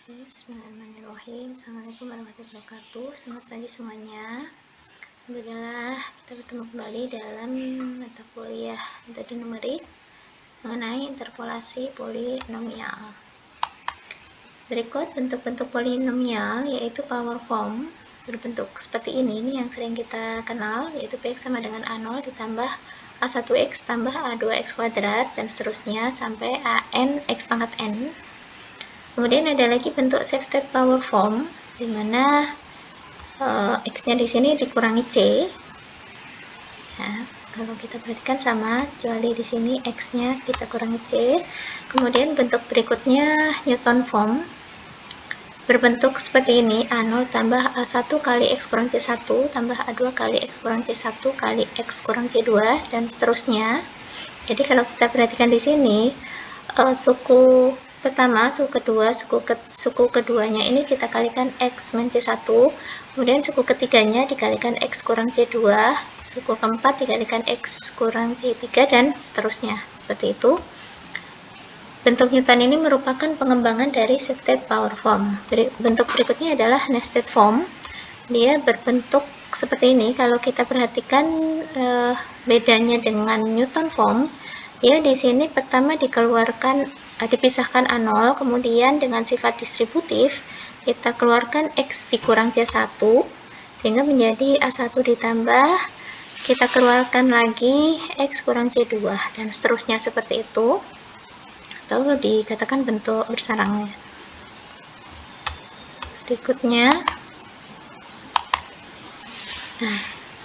Bismillahirrahmanirrahim. Assalamualaikum warahmatullahi wabarakatuh. Selamat pagi semuanya. Alhamdulillah kita bertemu kembali dalam mata kuliah metode numerik mengenai interpolasi polinomial. Berikut bentuk-bentuk polinomial yaitu power form berbentuk seperti ini yang sering kita kenal, yaitu Px sama dengan A0 ditambah A1x tambah A2x kuadrat dan seterusnya sampai AN x pangkat n. Kemudian ada lagi bentuk shifted power form, di mana x-nya di sini dikurangi c. Ya, kalau kita perhatikan sama, kecuali di sini x-nya kita kurangi c. Kemudian bentuk berikutnya Newton form, berbentuk seperti ini, A0 tambah A1 kali x kurang C1 tambah A2 kali x kurang C1 kali x kurang C2 dan seterusnya. Jadi kalau kita perhatikan di sini, suku pertama, suku kedua, suku keduanya ini kita kalikan x min C1, kemudian suku ketiganya dikalikan x kurang C2, suku keempat dikalikan x kurang C3 dan seterusnya. Seperti itu. Bentuk Newton ini merupakan pengembangan dari shifted power form. Bentuk berikutnya adalah nested form. Dia berbentuk seperti ini. Kalau kita perhatikan bedanya dengan Newton form, dia di sini pertama dipisahkan A0, kemudian dengan sifat distributif kita keluarkan x dikurang C1 sehingga menjadi A1 ditambah, kita keluarkan lagi x kurang C2 dan seterusnya seperti itu, atau dikatakan bentuk bersarangnya. Berikutnya,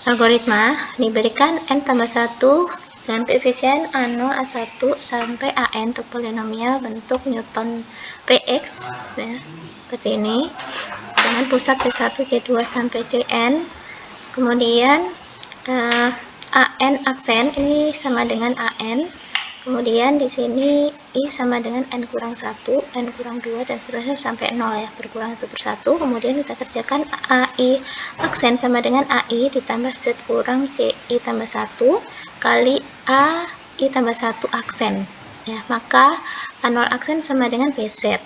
algoritma diberikan n tambah 1 dengan koefisien A0, A1 sampai AN untuk polinomial bentuk Newton Px ya, seperti ini, dengan pusat C1, C2 sampai Cn. Kemudian AN aksen ini sama dengan AN. Kemudian di sini I sama dengan N kurang 1, N kurang 2, dan seterusnya sampai 0 ya, berkurang satu persatu. Kemudian kita kerjakan AI aksen sama dengan AI ditambah Z kurang CI tambah 1 kali AI tambah 1 aksen. Ya, maka A0 aksen sama dengan BZ.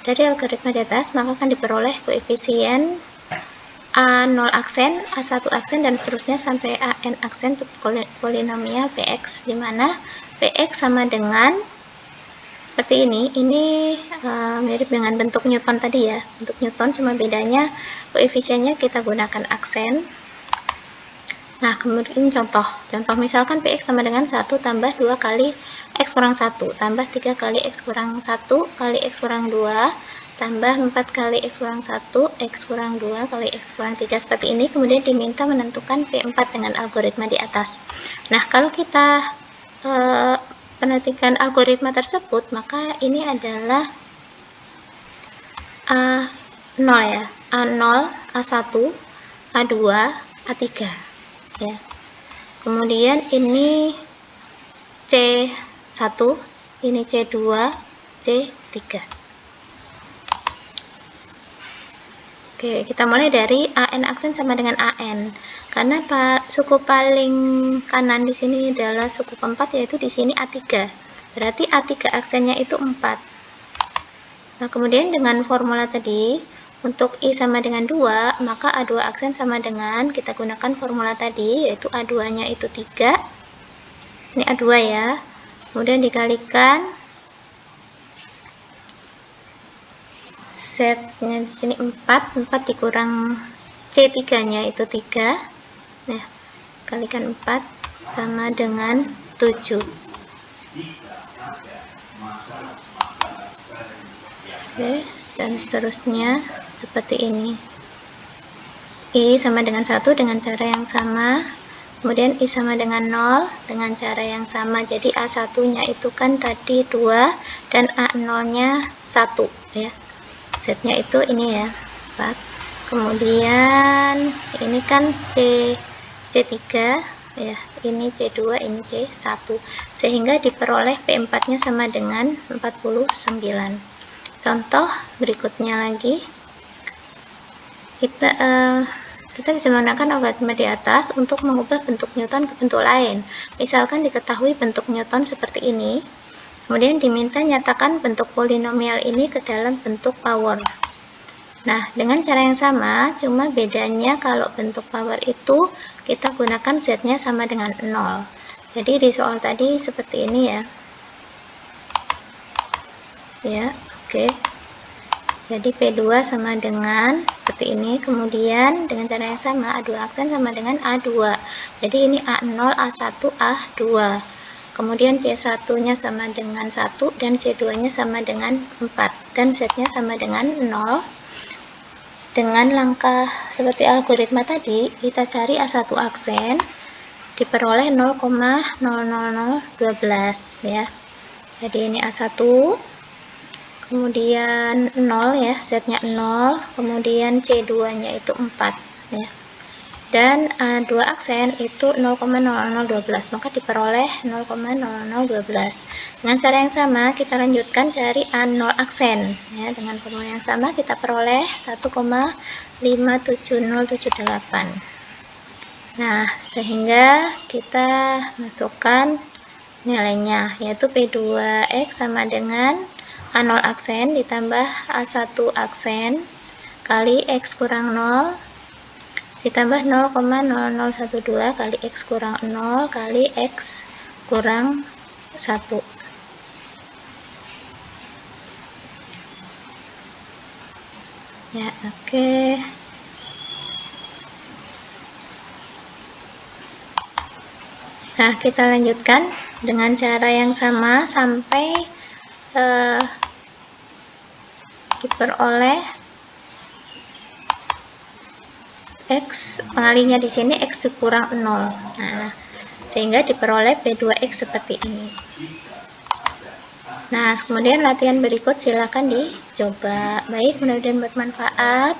Dari algoritma di atas, maka akan diperoleh koefisien A0 aksen, A1 aksen, dan seterusnya sampai AN aksen untuk polinomial Px, di mana Px sama dengan seperti ini mirip dengan bentuk Newton tadi ya, bentuk Newton, cuma bedanya koefisiennya kita gunakan aksen. Nah, kemudian contoh misalkan Px sama dengan 1 tambah 2 kali x kurang 1 tambah 3 kali x kurang 1 kali x kurang 2 tambah 4 kali x kurang 1 x kurang 2 kali x kurang 3 seperti ini. Kemudian diminta menentukan P4 dengan algoritma di atas. Nah, kalau kita perhatikan algoritma tersebut, maka ini adalah A0 ya, A0, A1, A2, A3 ya. Kemudian ini C1, ini C2, C3. Oke, kita mulai dari AN aksen sama dengan AN. Karena suku paling kanan di sini adalah suku keempat, yaitu di sini A3. Berarti A3 aksennya itu 4. Nah, kemudian dengan formula tadi, untuk I sama dengan 2, maka A2 aksen sama dengan, kita gunakan formula tadi, yaitu A2-nya itu 3. Ini A2 ya. Kemudian dikalikan Z-nya di sini 4 dikurang C3-nya itu 3. Nah, kalikan 4 sama dengan 7. Oke, dan seterusnya seperti ini. I sama dengan 1 dengan cara yang sama. Kemudian I sama dengan 0 dengan cara yang sama. Jadi A1-nya itu kan tadi 2 dan A0-nya 1 ya. Z-nya itu ini ya, 4. Kemudian ini kan C3 ya, ini C2, ini C1. Sehingga diperoleh P4-nya sama dengan 49. Contoh berikutnya lagi. Kita bisa menggunakan algoritma di atas untuk mengubah bentuk Newton ke bentuk lain. Misalkan diketahui bentuk Newton seperti ini. Kemudian diminta nyatakan bentuk polinomial ini ke dalam bentuk power. Nah, dengan cara yang sama, cuma bedanya kalau bentuk power itu kita gunakan z-nya sama dengan 0. Jadi di soal tadi seperti ini ya. Ya, oke. Jadi P2 sama dengan seperti ini. Kemudian dengan cara yang sama, A2 aksen sama dengan A2. Jadi ini A0, A1, A2. Kemudian C1-nya sama dengan 1 dan C2-nya sama dengan 4. Dan Z-nya sama dengan 0. Dengan langkah seperti algoritma tadi, kita cari A1 aksen, diperoleh 0,00012 ya. Jadi ini A1, kemudian 0 ya, Z-nya 0, kemudian C2-nya itu 4 ya. Dan A2 aksen itu 0,0012, maka diperoleh 0,0012. Dengan cara yang sama kita lanjutkan cari A0 aksen ya, dengan formula yang sama kita peroleh 1,57078. Nah, sehingga kita masukkan nilainya, yaitu P2X sama dengan A0 aksen ditambah A1 aksen kali X kurang 0 ditambah 0,0012 kali X kurang 0 kali X kurang 1. Ya, oke. Nah, kita lanjutkan dengan cara yang sama sampai diperoleh X, pengalinya di sini X kurang 0. Nah, sehingga diperoleh P2X seperti ini. Nah, kemudian latihan berikut silakan dicoba. Baik, mudah-mudahan bermanfaat.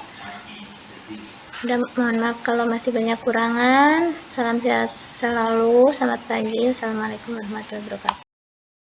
Mohon maaf kalau masih banyak kurangan. Salam sehat selalu. Selamat pagi. Assalamualaikum warahmatullahi wabarakatuh.